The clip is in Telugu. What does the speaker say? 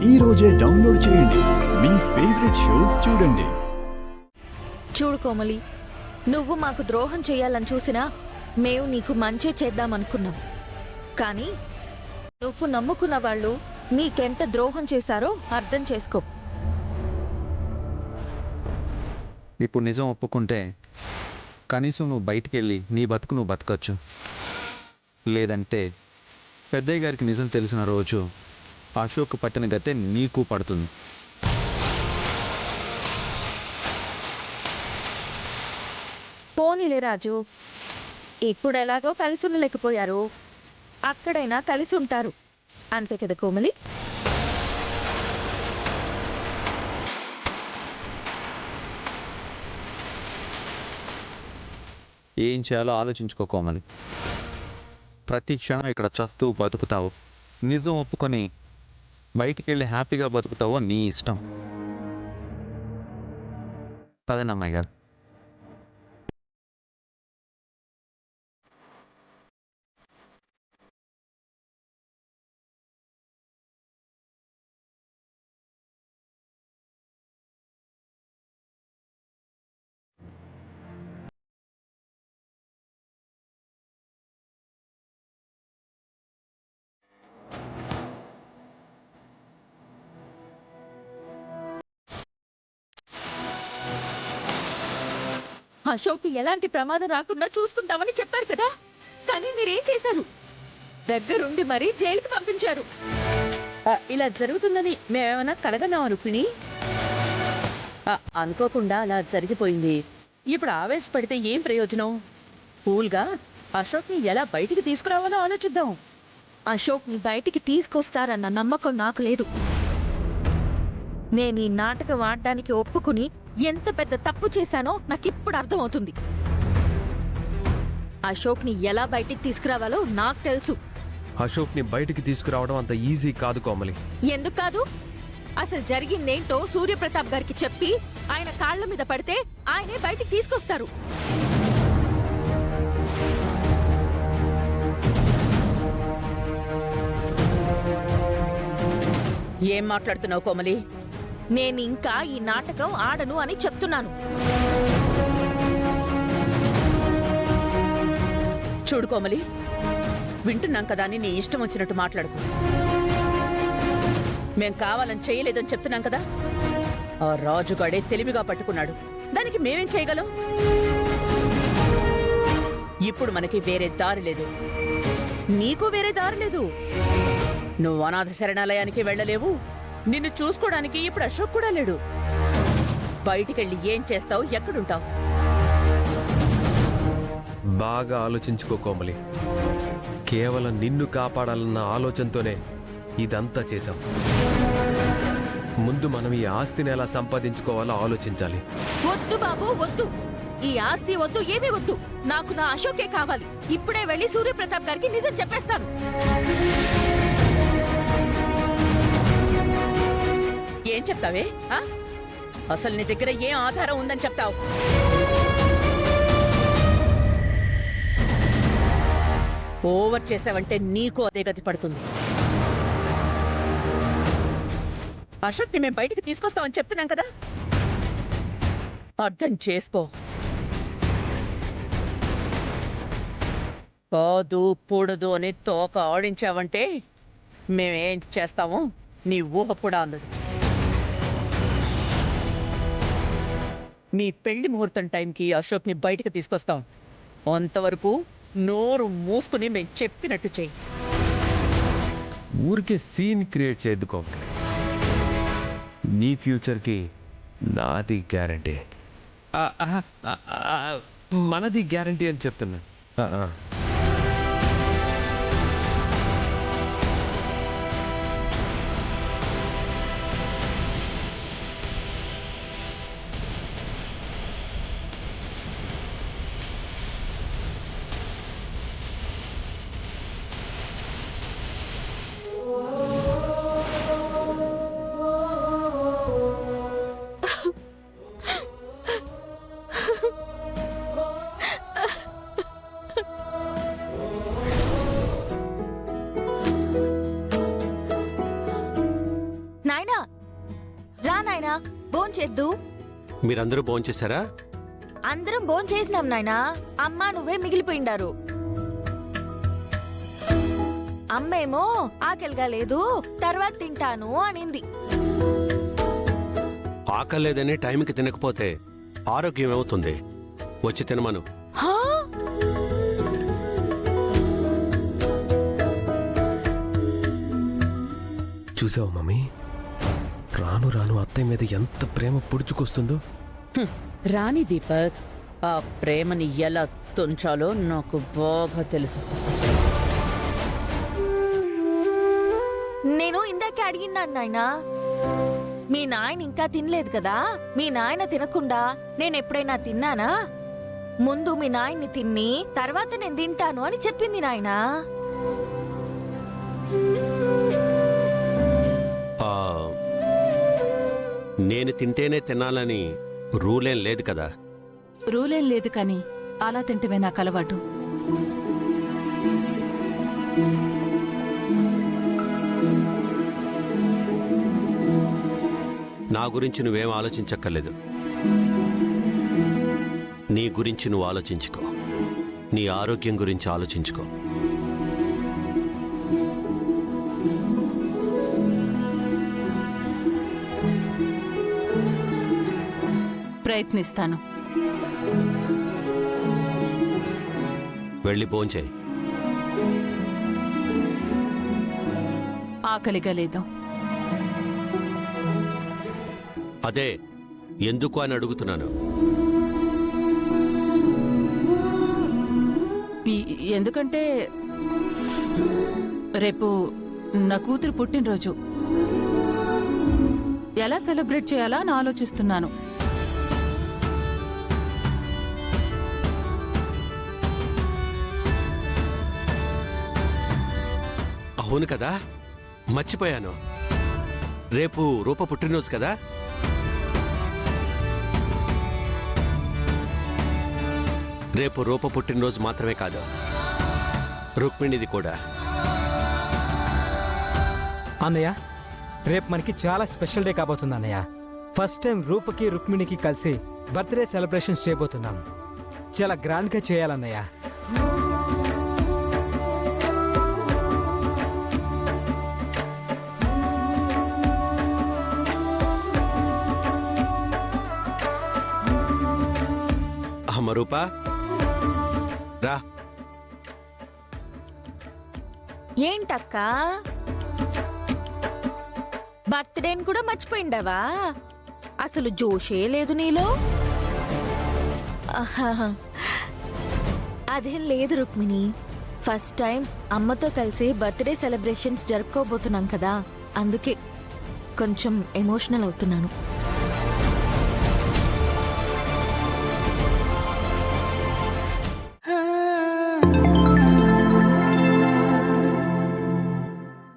ఈ రోజే డౌన్లోడ్ చేయండి. మీ ఫేవరెట్ షోస్ చూడండి. చూడు కోమలి, నువ్వు మాకు ద్రోహం చేయాలని చూసినా మేము నీకు మంచి చేద్దామనుకున్నాం. కానీ నువ్వు నమ్ముకున్న వాళ్ళు నీకెంత ద్రోహం చేశారో అర్థం చేసుకో. ఇప్పుడు నిజం ఒప్పుకుంటే కనీసం నువ్వు బయటికి వెళ్ళి నీ బతుకు నువ్వు బతకచ్చు. లేదంటే పెద్దయ్య గారికి నిజం తెలిసిన రోజు అశోక్ పట్టిన గతే నీకు పడుతుంది. పోనీలే రాజు, ఇప్పుడు ఎలాగో కలిసి ఉండలేకపోయారు, అక్కడైనా కలిసి ఉంటారు, అంతే కదా కోమలి? ఏం చేయాలో ఆలోచించుకోమని. ప్రతి క్షణం ఇక్కడ చస్తూ బతుకుతావు. నిజం ఒప్పుకొని బయటికి వెళ్ళి హ్యాపీగా బతుకుతావో నీ ఇష్టం. పదనమ్మాయి గారు. అశోక్ ఎలాంటి ప్రమాదం రాకుండా చూసుకుంటామని చెప్పారు కదా, కానీ మీరేం చేశారు? దగ్గరుండి మరీ జైలుకి పంపించారు. ఇలా జరుగుతుందని మేమేమన్నా కలగన్నాం రుక్మిణి? అనుకోకుండా అలా జరిగిపోయింది. ఇప్పుడు ఆవేశపడితే ఏం ప్రయోజనం? కూల్గా అశోక్ని ఎలా బయటికి తీసుకురావాలో ఆలోచిద్దాం. అశోక్ని బయటికి తీసుకొస్తారన్న నమ్మకం నాకు లేదు. నేను ఈ నాటకం ఆడడానికి ఒప్పుకుని ఎంత పెద్ద తప్పు చేశానో నాకిప్పుడు అర్థమవుతుంది. అశోక్ని ఎలా బయటికి తీసుకురావాలో నాకు తెలుసు. అశోక్ని బయటికి తీసుకురావడం అంత ఈజీ కాదు కోమలి. ఎందుకు కాదు? అసలు జరిగిందేంటో సూర్యప్రతాప్ గారికి చెప్పి ఆయన కాళ్ల మీద పడితే ఆయనే బయటికి తీసుకొస్తారు. ఏం మాట్లాడుతున్నావు కోమలి? నేను ఇంకా ఈ నాటకం ఆడను అని చెప్తున్నాను. చూడు కోమలి, వింటున్నాం కదా అని నీ ఇష్టం వచ్చినట్టు మాట్లాడుకో. మేం కావాలని చేయలేదని చెప్తున్నాం కదా. ఆ రాజుగాడే తెలివిగా పట్టుకున్నాడు. దానికి మేమేం చేయగలం? ఇప్పుడు మనకి వేరే దారి లేదు, నీకు వేరే దారి లేదు. నువ్వు అనాథ శరణాలయానికి వెళ్ళలేవు. నిన్ను చూసుకోవడానికి ఇప్పుడు అశోక్ కూడా లేడు. బయటికెళ్ళి ఏం చేస్తావు? ఎక్కడుంటావు? బాగా ఆలోచించుకో కోమలి. కేవలం నిన్ను కాపాడాలన్న ఆలోచనతోనే ఇదంతా చేశాం. ముందు మనం ఈ ఆస్తిని ఎలా సంపాదించుకోవాలో ఆలోచించాలి. వద్దు బాబు, వద్దు. ఈ ఆస్తి వద్దు, ఏమీ వద్దు. నాకు నా అశోకే కావాలి. ఇప్పుడే వెళ్ళి సూర్యప్రతాప్ గారికి నిజం చెప్పేస్తాను. ఏం చెప్తావే? అసలు నీ దగ్గర ఏం ఆధారం ఉందని చెప్తావు? ఓవర్ చేసావంటే నీకు అదే గతి పడుతుంది. అశోక్ని మేము బయటికి తీసుకొస్తామని చెప్తున్నాం కదా, అర్థం చేసుకో. కాదు కూడదు అని తోక ఆడించావంటే మేమేం చేస్తామో నీ ఊహ కూడా అందదు. మీ పెళ్లి ముహూర్తం టైంకి అశోక్ని బయటికి తీసుకొస్తాం. అంతవరకు నోరు మూసుకుని మేము చెప్పినట్టు చెయ్యి. ఊరికే సీన్ క్రియేట్ చేయద్దుకో. నీ ఫ్యూచర్కి నాది గ్యారంటీ, మనది గ్యారంటీ అని చెప్తున్నా. నాయనా రా నాయనా భోంచేద్దు. మీరందరూ భోంచేశారా? అందరం భోంచేసినాం నాయనా. అమ్మా నువ్వే మిగిలిపోయిండారు. అమ్మేమో ఆకలిగా లేదు తర్వాత తింటాను అనింది. ఆకలేదని టైంకి తినకపోతే ఆరోగ్యం ఏమవుతుంది? వచ్చి తినమను. హా? చూసావు మమ్మీ, రాను రాను అత్తయ్య మీద ఎంత ప్రేమ పుడుచుకొస్తుందో. రాణి దీపక్, ఆ ప్రేమని ఎలా తుంచాలో నాకు బాగా తెలుసు. నేను ఇందాకే అడిగినాను నాయనా. మీ నాయన ఇంకా తినలేదు కదా, మీ నాయన తినకుండా నేను ఎప్పుడైనా తిన్నానా? ముందు మీ నాయన్ని తిని తర్వాత నేను తింటాను అని చెప్పింది నాయనా. ఆ, నేను తింటేనే తినాలని రూలేం లేదు కదా. రూలేం లేదు కానీ అలా తింటవే నాకు అలవాటు. నా గురించి నువ్వేం ఆలోచించక్కర్లేదు. నీ గురించి నువ్వు ఆలోచించుకో. నీ ఆరోగ్యం గురించి ఆలోచించుకో. ప్రయత్నిస్తాను. వెళ్ళి భోంచేయి. ఆకలిగా లేదు. అదే ఎందుకు అని అడుగుతున్నాను. ఎందుకంటే రేపు నా కూతురు పుట్టినరోజు. ఎలా సెలబ్రేట్ చేయాలా అని ఆలోచిస్తున్నాను. అవును కదా, మర్చిపోయాను. రేపు రూప పుట్టినరోజు కదా. రేపు రూప పుట్టినరోజు మాత్రమే కాదు, రుక్మిణిది కూడా. అన్నయ్య, రేపు మనకి చాలా స్పెషల్ డే కాబోతుంది అన్నయ్య. ఫస్ట్ టైం రూపకి రుక్మిణికి కలిసి బర్త్డే సెలబ్రేషన్స్ చేయబోతున్నాం. చాలా గ్రాండ్గా చేయాలన్నయ్య. అమ్మ రూప, రా. ఏంటక్కా బర్త్డేని కూడా మర్చిపోయిండవా? అసలు జోషే లేదు నీలో. ఆహాహా. అదేం లేదు రుక్మిణి, ఫస్ట్ టైం అమ్మతో కలిసి బర్త్డే సెలబ్రేషన్స్ జరుపుకోబోతున్నాం కదా, అందుకే కొంచెం ఎమోషనల్ అవుతున్నాను. ఆ